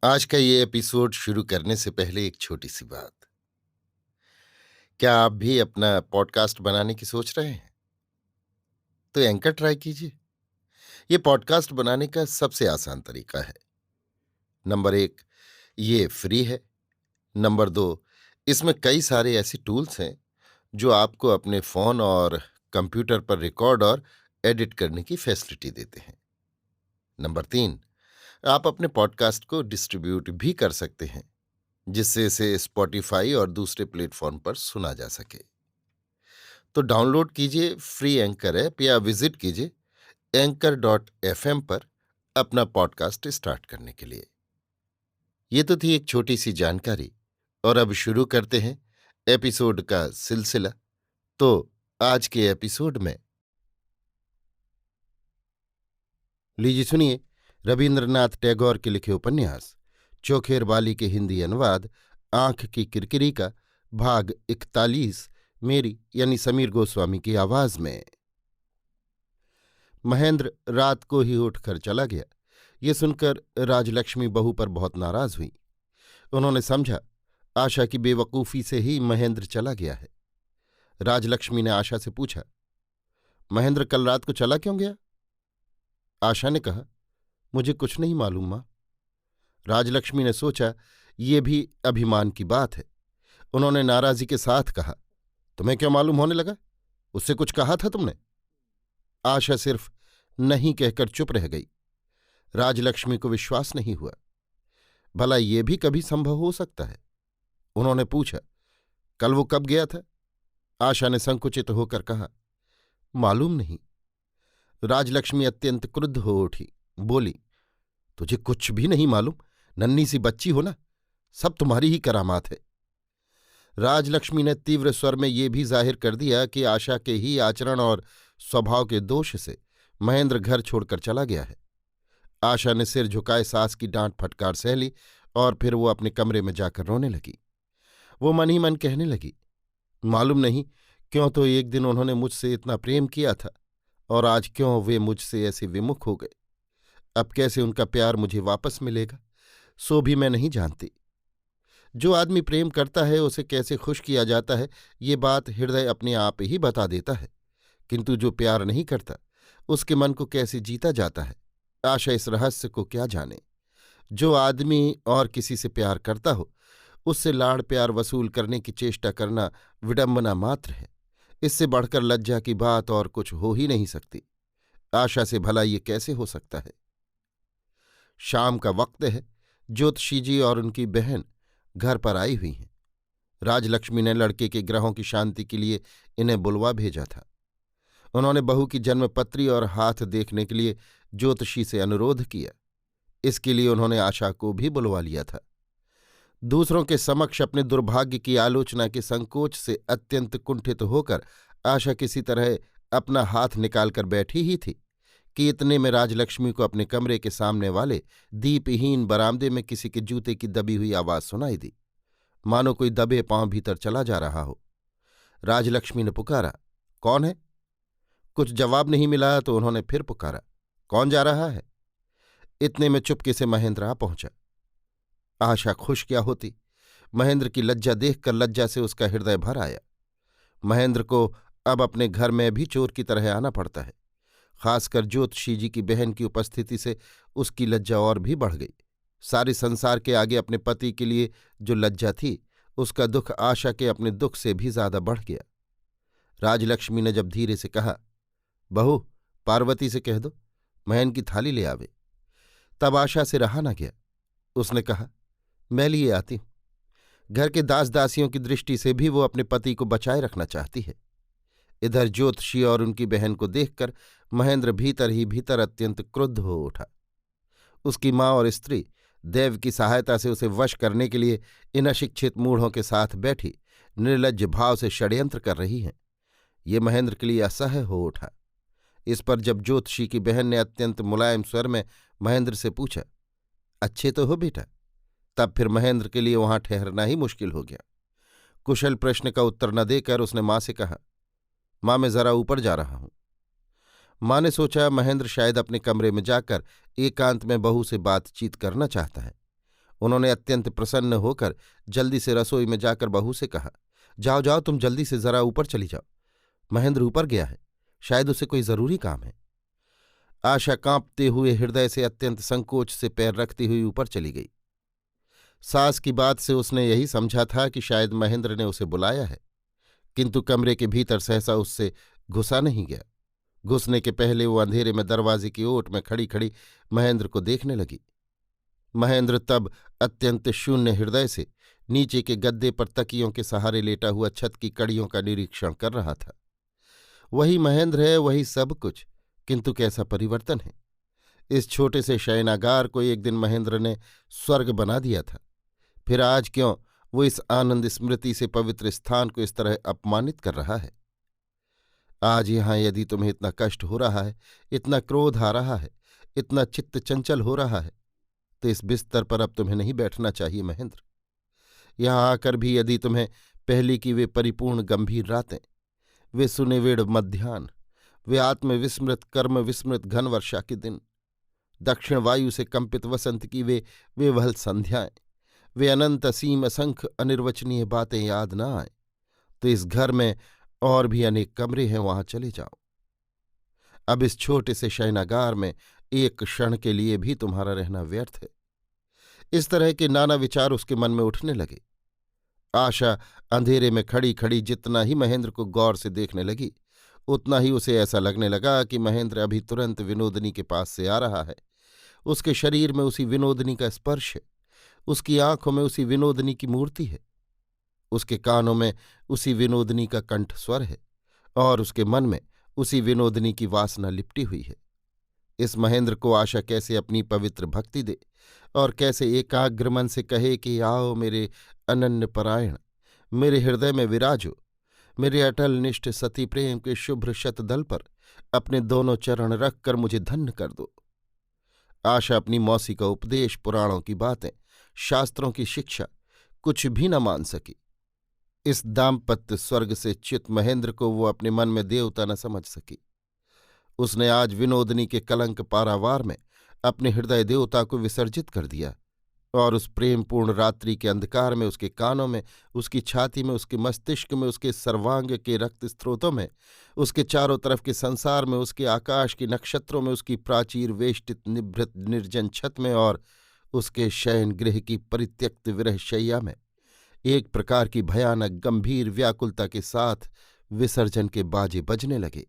आज का ये एपिसोड शुरू करने से पहले एक छोटी सी बात। क्या आप भी अपना पॉडकास्ट बनाने की सोच रहे हैं? तो एंकर ट्राई कीजिए। ये पॉडकास्ट बनाने का सबसे आसान तरीका है। नंबर 1, ये फ्री है। नंबर 2, इसमें कई सारे ऐसे टूल्स हैं जो आपको अपने फ़ोन और कंप्यूटर पर रिकॉर्ड और एडिट करने की फैसिलिटी देते हैं। नंबर 3, आप अपने पॉडकास्ट को डिस्ट्रीब्यूट भी कर सकते हैं, जिससे इसे स्पॉटिफाई और दूसरे प्लेटफॉर्म पर सुना जा सके। तो डाउनलोड कीजिए फ्री एंकर ऐप या विजिट कीजिए anchor.fm पर अपना पॉडकास्ट स्टार्ट करने के लिए। ये तो थी एक छोटी सी जानकारी, और अब शुरू करते हैं एपिसोड का सिलसिला। तो आज के एपिसोड में लीजिए सुनिए रविन्द्रनाथ टैगोर के लिखे उपन्यास चोखेर बाली के हिंदी अनुवाद आंख की किरकिरी का भाग 41, मेरी यानी समीर गोस्वामी की आवाज में। महेंद्र रात को ही उठकर चला गया। ये सुनकर राजलक्ष्मी बहू पर बहुत नाराज हुई। उन्होंने समझा आशा की बेवकूफी से ही महेंद्र चला गया है। राजलक्ष्मी ने आशा से पूछा, महेंद्र कल रात को चला क्यों गया? आशा ने कहा, मुझे कुछ नहीं मालूम मां। राजलक्ष्मी ने सोचा ये भी अभिमान की बात है। उन्होंने नाराजगी के साथ कहा, तुम्हें क्यों मालूम होने लगा? उससे कुछ कहा था तुमने? आशा सिर्फ नहीं कहकर चुप रह गई। राजलक्ष्मी को विश्वास नहीं हुआ। भला ये भी कभी संभव हो सकता है? उन्होंने पूछा, कल वो कब गया था? आशा ने संकुचित होकर कहा, मालूम नहीं। राजलक्ष्मी अत्यंत क्रुद्ध हो उठी, बोली, तुझे कुछ भी नहीं मालूम? नन्ही सी बच्ची हो ना, सब तुम्हारी ही करामात है। राजलक्ष्मी ने तीव्र स्वर में ये भी जाहिर कर दिया कि आशा के ही आचरण और स्वभाव के दोष से महेंद्र घर छोड़कर चला गया है। आशा ने सिर झुकाए सास की डांट फटकार सह ली और फिर वो अपने कमरे में जाकर रोने लगी। वो मन ही मन कहने लगी, मालूम नहीं क्यों तो एक दिन उन्होंने मुझसे इतना प्रेम किया था और आज क्यों वे मुझसे ऐसे विमुख हो गए। अब कैसे उनका प्यार मुझे वापस मिलेगा, सो भी मैं नहीं जानती। जो आदमी प्रेम करता है उसे कैसे खुश किया जाता है, ये बात हृदय अपने आप ही बता देता है, किंतु जो प्यार नहीं करता उसके मन को कैसे जीता जाता है, आशा इस रहस्य को क्या जाने। जो आदमी और किसी से प्यार करता हो उससे लाड़ प्यार वसूल करने की चेष्टा करना विडंबना मात्र है। इससे बढ़कर लज्जा की बात और कुछ हो ही नहीं सकती। आशा से भला ये कैसे हो सकता है? शाम का वक्त है। ज्योतिषी जी और उनकी बहन घर पर आई हुई हैं। राजलक्ष्मी ने लड़के के ग्रहों की शांति के लिए इन्हें बुलवा भेजा था। उन्होंने बहू की जन्मपत्री और हाथ देखने के लिए ज्योतिषी से अनुरोध किया। इसके लिए उन्होंने आशा को भी बुलवा लिया था। दूसरों के समक्ष अपने दुर्भाग्य की आलोचना के संकोच से अत्यंत कुंठित होकर आशा किसी तरह अपना हाथ निकालकर बैठी ही थी कि इतने में राजलक्ष्मी को अपने कमरे के सामने वाले दीपहीन बरामदे में किसी के जूते की दबी हुई आवाज सुनाई दी, मानो कोई दबे पांव भीतर चला जा रहा हो। राजलक्ष्मी ने पुकारा, कौन है? कुछ जवाब नहीं मिला तो उन्होंने फिर पुकारा, कौन जा रहा है? इतने में चुपके से महेंद्र आ पहुंचा। आशा खुश क्या होती, महेंद्र की लज्जा देखकर लज्जा से उसका हृदय भर आया। महेंद्र को अब अपने घर में भी चोर की तरह आना पड़ता है। खासकर ज्योतिषी जी की बहन की उपस्थिति से उसकी लज्जा और भी बढ़ गई। सारे संसार के आगे अपने पति के लिए जो लज्जा थी, उसका दुख आशा के अपने दुख से भी ज्यादा बढ़ गया। राजलक्ष्मी ने जब धीरे से कहा, बहू पार्वती से कह दो महन की थाली ले आवे, तब आशा से रहा न गया। उसने कहा, मैं लिए आती हूं। घर के दास दासियों की दृष्टि से भी वो अपने पति को बचाए रखना चाहती है। इधर ज्योतिषी और उनकी बहन को देखकर महेंद्र भीतर ही भीतर अत्यंत क्रुद्ध हो उठा। उसकी माँ और स्त्री देव की सहायता से उसे वश करने के लिए इन अशिक्षित मूढ़ों के साथ बैठी निर्लज्ज भाव से षड्यंत्र कर रही हैं। ये महेंद्र के लिए असह्य हो उठा। इस पर जब ज्योतिषी की बहन ने अत्यंत मुलायम स्वर में महेंद्र से पूछा, अच्छे तो हो बेटा, तब फिर महेंद्र के लिए वहां ठहरना ही मुश्किल हो गया। कुशल प्रश्न का उत्तर न देकर उसने मां से कहा, मां मैं जरा ऊपर जा रहा हूं। मां ने सोचा महेंद्र शायद अपने कमरे में जाकर एकांत में बहू से बातचीत करना चाहता है। उन्होंने अत्यंत प्रसन्न होकर जल्दी से रसोई में जाकर बहू से कहा, जाओ जाओ, तुम जल्दी से जरा ऊपर चली जाओ। महेंद्र ऊपर गया है, शायद उसे कोई जरूरी काम है। आशा कांपते हुए हृदय से अत्यंत संकोच से पैर रखती हुई ऊपर चली गई। सास की बात से उसने यही समझा था कि शायद महेंद्र ने उसे बुलाया है, किंतु कमरे के भीतर सहसा उससे घुसा नहीं गया। घुसने के पहले वो अंधेरे में दरवाजे की ओट में खड़ी खड़ी महेंद्र को देखने लगी। महेंद्र तब अत्यंत शून्य हृदय से नीचे के गद्दे पर तकियों के सहारे लेटा हुआ छत की कड़ियों का निरीक्षण कर रहा था। वही महेंद्र है, वही सब कुछ, किंतु कैसा परिवर्तन है। इस छोटे से शयनागार को एक दिन महेंद्र ने स्वर्ग बना दिया था, फिर आज क्यों वो इस आनंद स्मृति से पवित्र स्थान को इस तरह अपमानित कर रहा है। आज यहां यदि तुम्हें इतना कष्ट हो रहा है, इतना क्रोध आ रहा है, इतना चित्त चंचल हो रहा है, तो इस बिस्तर पर अब तुम्हें नहीं बैठना चाहिए महेंद्र। यहां आकर भी यदि तुम्हें पहली की वे परिपूर्ण गंभीर रातें, वे सुनिवेड़ मध्याह्न, वे आत्मविस्मृत कर्म विस्मृत घन वर्षा के दिन, दक्षिण वायु से कंपित वसंत की वे विवहल संध्याएं, वे अनंत असीम असंख्य अनिर्वचनीय बातें याद न आए, तो इस घर में और भी अनेक कमरे हैं, वहां चले जाओ। अब इस छोटे से शयनागार में एक क्षण के लिए भी तुम्हारा रहना व्यर्थ है। इस तरह के नाना विचार उसके मन में उठने लगे। आशा अंधेरे में खड़ी खड़ी जितना ही महेंद्र को गौर से देखने लगी, उतना ही उसे ऐसा लगने लगा कि महेंद्र अभी तुरंत विनोदनी के पास से आ रहा है। उसके शरीर में उसी विनोदनी का स्पर्श है, उसकी आंखों में उसी विनोदनी की मूर्ति है, उसके कानों में उसी विनोदनी का कंठ स्वर है, और उसके मन में उसी विनोदनी की वासना लिपटी हुई है। इस महेंद्र को आशा कैसे अपनी पवित्र भक्ति दे और कैसे एकाग्र मन से कहे कि आओ मेरे अनन्य परायण, मेरे हृदय में विराजो, मेरे अटल निष्ठ सती प्रेम के शुभ्र शतदल पर अपने दोनों चरण रखकर मुझे धन्य कर दो। आशा अपनी मौसी का उपदेश, पुराणों की बातें, शास्त्रों की शिक्षा कुछ भी न मान सकी। इस दाम्पत्य स्वर्ग से च्युत महेंद्र को वो अपने मन में देवता न समझ सकी। उसने आज विनोदनी के कलंक पारावार में अपने हृदय देवता को विसर्जित कर दिया, और उस प्रेमपूर्ण रात्रि के अंधकार में उसके कानों में, उसकी छाती में, उसके मस्तिष्क में, उसके सर्वांग के रक्त स्रोतों में, उसके चारों तरफ के संसार में, उसके आकाश के नक्षत्रों में, उसकी प्राचीर वेष्टित निभृत निर्जन छत में और उसके शयन गृह की परित्यक्त विरह शैया में एक प्रकार की भयानक गंभीर व्याकुलता के साथ विसर्जन के बाजे बजने लगे।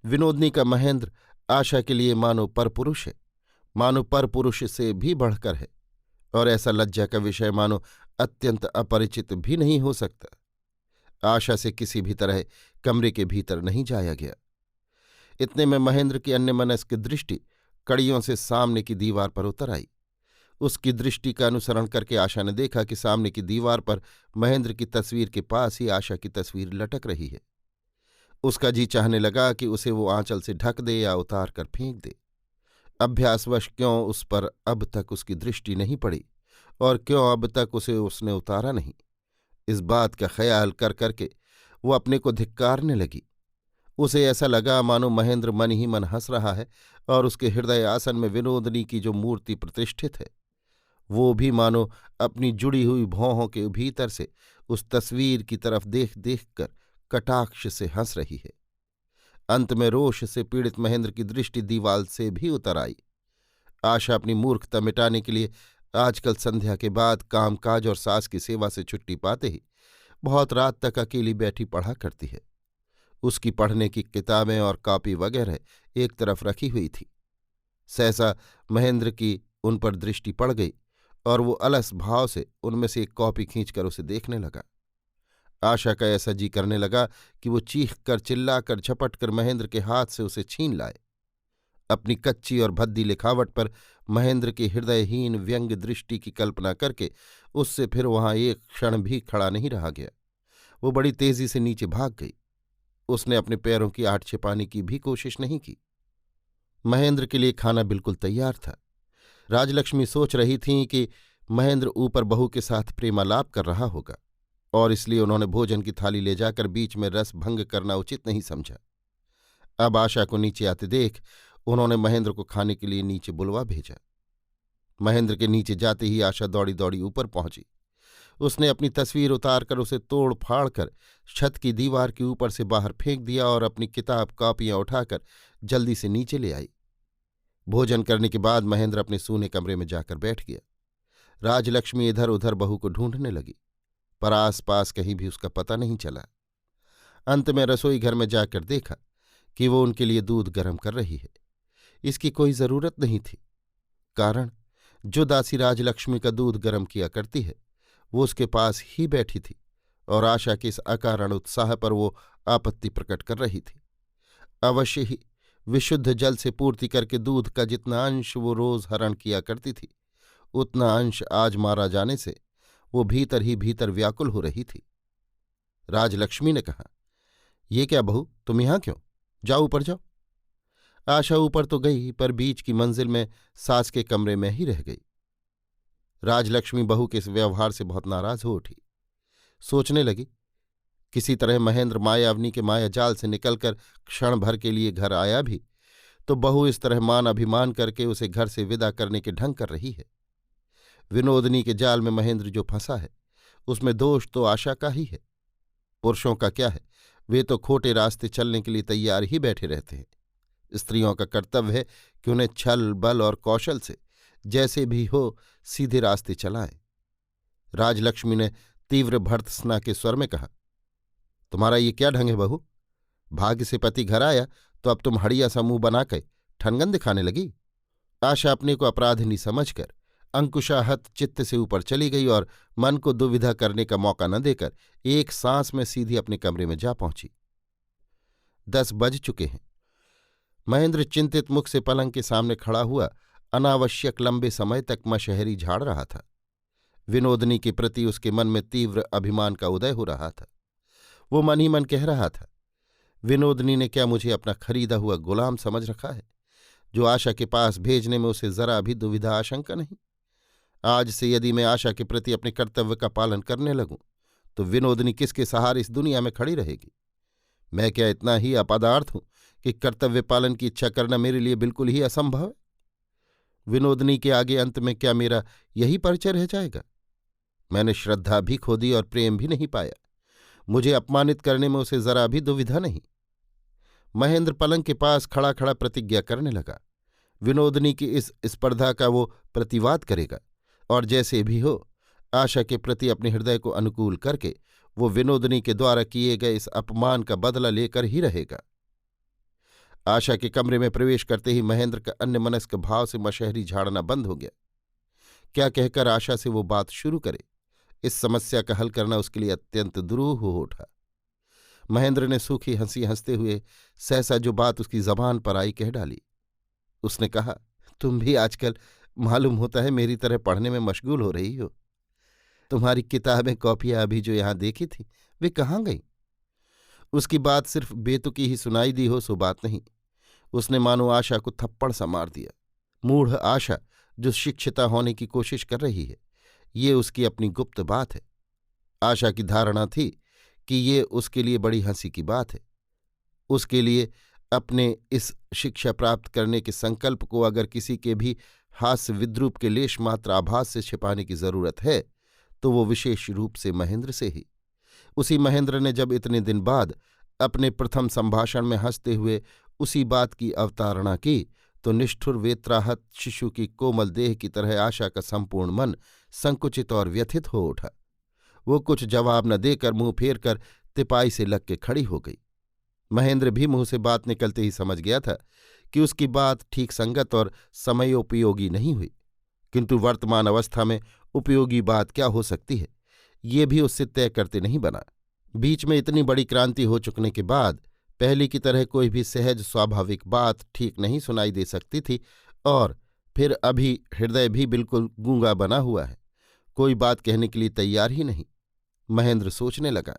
विनोदनी का महेंद्र आशा के लिए मानो परपुरुष है, मानो परपुरुष से भी बढ़कर है, और ऐसा लज्जा का विषय मानो अत्यंत अपरिचित भी नहीं हो सकता। आशा से किसी भी तरह कमरे के भीतर नहीं जाया गया। इतने में महेंद्र की अन्यमनस्क दृष्टि कड़ियों से सामने की दीवार पर उतर आई। उसकी दृष्टि का अनुसरण करके आशा ने देखा कि सामने की दीवार पर महेंद्र की तस्वीर के पास ही आशा की तस्वीर लटक रही है। उसका जी चाहने लगा कि उसे वो आंचल से ढक दे या उतार कर फेंक दे। अभ्यासवश क्यों उस पर अब तक उसकी दृष्टि नहीं पड़ी, और क्यों अब तक उसे उसने उतारा नहीं, इस बात का ख्याल कर करके वो अपने को धिक्कारने लगी। उसे ऐसा लगा मानो महेंद्र मन ही मन हंस रहा है, और उसके हृदय आसन में विनोदनी की जो मूर्ति प्रतिष्ठित है, वो भी मानो अपनी जुड़ी हुई भौहों के भीतर से उस तस्वीर की तरफ देख देख कर कटाक्ष से हंस रही है। अंत में रोष से पीड़ित महेंद्र की दृष्टि दीवाल से भी उतर आई। आशा अपनी मूर्खता मिटाने के लिए आजकल संध्या के बाद कामकाज और सास की सेवा से छुट्टी पाते ही बहुत रात तक अकेली बैठी पढ़ा करती है। उसकी पढ़ने की किताबें और कॉपी वगैरह एक तरफ रखी हुई थी। सहसा महेंद्र की उन पर दृष्टि पड़ गई, और वो अलस भाव से उनमें से एक कॉपी खींचकर उसे देखने लगा। आशा का ऐसा जी करने लगा कि वो चीख कर, चिल्लाकर, झपट कर महेंद्र के हाथ से उसे छीन लाए। अपनी कच्ची और भद्दी लिखावट पर महेंद्र की हृदयहीन व्यंग दृष्टि की कल्पना करके उससे फिर वहां एक क्षण भी खड़ा नहीं रहा गया। वो बड़ी तेजी से नीचे भाग गई। उसने अपने पैरों की आहट छिपाने की भी कोशिश नहीं की। महेंद्र के लिए खाना बिल्कुल तैयार था। राजलक्ष्मी सोच रही थीं कि महेंद्र ऊपर बहू के साथ प्रेमालाप कर रहा होगा, और इसलिए उन्होंने भोजन की थाली ले जाकर बीच में रस भंग करना उचित नहीं समझा। अब आशा को नीचे आते देख उन्होंने महेंद्र को खाने के लिए नीचे बुलवा भेजा। महेंद्र के नीचे जाते ही आशा दौड़ी दौड़ी ऊपर पहुंची। उसने अपनी तस्वीर उतारकर उसे तोड़ फाड़ कर छत की दीवार के ऊपर से बाहर फेंक दिया और अपनी किताब कॉपियां उठाकर जल्दी से नीचे ले आई। भोजन करने के बाद महेंद्र अपने सूने कमरे में जाकर बैठ गया। राजलक्ष्मी इधर उधर बहू को ढूंढने लगी, पर आसपास कहीं भी उसका पता नहीं चला। अंत में रसोई घर में जाकर देखा कि वो उनके लिए दूध गर्म कर रही है। इसकी कोई जरूरत नहीं थी, कारण जो दासी राजलक्ष्मी का दूध गर्म किया करती है वो उसके पास ही बैठी थी और आशा के इस अकारण उत्साह पर वो आपत्ति प्रकट कर रही थी। अवश्य ही विशुद्ध जल से पूर्ति करके दूध का जितना अंश वो रोज हरण किया करती थी, उतना अंश आज मारा जाने से वो भीतर ही भीतर व्याकुल हो रही थी। राजलक्ष्मी ने कहा, ये क्या बहू, तुम यहां क्यों? जाओ ऊपर जाओ। आशा ऊपर तो गई, पर बीच की मंजिल में सास के कमरे में ही रह गई। राजलक्ष्मी बहू के इस व्यवहार से बहुत नाराज हो उठी। सोचने लगी, किसी तरह महेंद्र मायावनी के मायाजाल से निकलकर क्षण भर के लिए घर आया भी तो बहू इस तरह मान अभिमान करके उसे घर से विदा करने के ढंग कर रही है। विनोदनी के जाल में महेंद्र जो फंसा है उसमें दोष तो आशा का ही है। पुरुषों का क्या है, वे तो खोटे रास्ते चलने के लिए तैयार ही बैठे रहते हैं। स्त्रियों का कर्तव्य है कि उन्हें छल बल और कौशल से जैसे भी हो सीधे रास्ते चलाएं। राजलक्ष्मी ने तीव्र भर्त्सना के स्वर में कहा, तुम्हारा ये क्या ढंग है बहू? भाग्य से पति घर आया तो अब तुम हड़िया सा मुंह बनाकर ठनगन दिखाने लगी। आशा अपने को अपराधिनी समझकर अंकुशाहत चित्त से ऊपर चली गई और मन को दुविधा करने का मौका न देकर एक सांस में सीधी अपने कमरे में जा पहुंची। 10 बज चुके हैं। महेंद्र चिंतित मुख से पलंग के सामने खड़ा हुआ अनावश्यक लंबे समय तक मशहरी झाड़ रहा था। विनोदनी के प्रति उसके मन में तीव्र अभिमान का उदय हो रहा था। वो मन ही मन कह रहा था, विनोदनी ने क्या मुझे अपना खरीदा हुआ गुलाम समझ रखा है, जो आशा के पास भेजने में उसे जरा भी दुविधा आशंका नहीं। आज से यदि मैं आशा के प्रति अपने कर्तव्य का पालन करने लगूं तो विनोदनी किसके सहारे इस दुनिया में खड़ी रहेगी? मैं क्या इतना ही अपदार्थ हूं कि कर्तव्य पालन की इच्छा करना मेरे लिए बिल्कुल ही असंभव है? विनोदनी के आगे अंत में क्या मेरा यही परिचय रह जाएगा? मैंने श्रद्धा भी खो दी और प्रेम भी नहीं पाया। मुझे अपमानित करने में उसे जरा भी दुविधा नहीं। महेंद्र पलंग के पास खड़ा खड़ा प्रतिज्ञा करने लगा। विनोदनी की इस स्पर्धा का वो प्रतिवाद करेगा और जैसे भी हो आशा के प्रति अपने हृदय को अनुकूल करके वो विनोदनी के द्वारा किए गए इस अपमान का बदला लेकर ही रहेगा। आशा के कमरे में प्रवेश करते ही महेंद्र का अन्यमनस्क भाव से मशहरी झाड़ना बंद हो गया। क्या कहकर आशा से वो बात शुरू करे, इस समस्या का हल करना उसके लिए अत्यंत दुरूह हो उठा। महेंद्र ने सूखी हंसी हंसते हुए सहसा जो बात उसकी जबान पर आई कह डाली। उसने कहा, तुम भी आजकल मालूम होता है मेरी तरह पढ़ने में मशगूल हो रही हो। तुम्हारी किताबें कॉपियां अभी जो यहां देखी थी वे कहाँ गईं? उसकी बात सिर्फ बेतुकी ही सुनाई दी हो सो बात नहीं। उसने मानो आशा को थप्पड़ सा मार दिया। मूढ़ आशा जो शिक्षिता होने की कोशिश कर रही है, ये उसकी अपनी गुप्त बात है। आशा की धारणा थी कि ये उसके लिए बड़ी हंसी की बात है। उसके लिए अपने इस शिक्षा प्राप्त करने के संकल्प को अगर किसी के भी हास्य विद्रूप के लेश मात्र आभास से छिपाने की जरूरत है तो वो विशेष रूप से महेंद्र से ही। उसी महेंद्र ने जब इतने दिन बाद अपने प्रथम संभाषण में हंसते हुए उसी बात की अवतारणा की तो निष्ठुर वेत्राहत शिशु की कोमल देह की तरह आशा का संपूर्ण मन संकुचित और व्यथित हो उठा। वो कुछ जवाब न देकर मुंह फेर कर तिपाई से लग के खड़ी हो गई। महेंद्र भी मुंह से बात निकलते ही समझ गया था कि उसकी बात ठीक संगत और समयोपयोगी नहीं हुई, किंतु वर्तमान अवस्था में उपयोगी बात क्या हो सकती है ये भी उससे तय करते नहीं बना। बीच में इतनी बड़ी क्रांति हो चुकने के बाद पहले की तरह कोई भी सहज स्वाभाविक बात ठीक नहीं सुनाई दे सकती थी, और फिर अभी हृदय भी बिल्कुल गूंगा बना हुआ है, कोई बात कहने के लिए तैयार ही नहीं। महेंद्र सोचने लगा,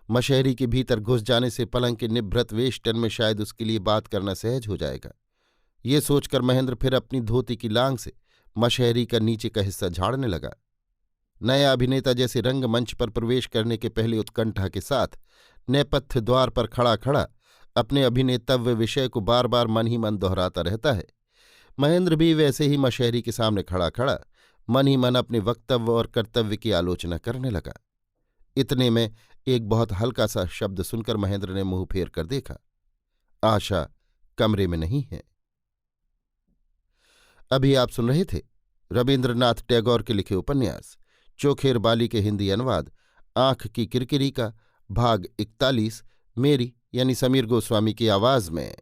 मशहरी के भीतर घुस जाने से पलंग के निभृत वेष्टन में शायद उसके लिए बात करना सहज हो जाएगा। ये सोचकर महेंद्र फिर अपनी धोती की लांग से मशहरी का नीचे का हिस्सा झाड़ने लगा। नया अभिनेता जैसे रंगमंच पर प्रवेश करने के पहले उत्कंठा के साथ नेपथ्य द्वार पर खड़ा खड़ा अपने अभिनेतव्य विषय को बार बार मन ही मन दोहराता रहता है, महेंद्र भी वैसे ही मशहरी के सामने खड़ा खड़ा मन ही मन अपने वक्तव्य और कर्तव्य की आलोचना करने लगा। इतने में एक बहुत हल्का सा शब्द सुनकर महेंद्र ने मुंह फेर कर देखा। आशा कमरे में नहीं है। अभी आप सुन रहे थे रवीन्द्रनाथ टैगोर के लिखे उपन्यास चोखेर बाली के हिंदी अनुवाद आंख की किरकिरी का भाग 41 मेरी यानी समीर गोस्वामी की आवाज में।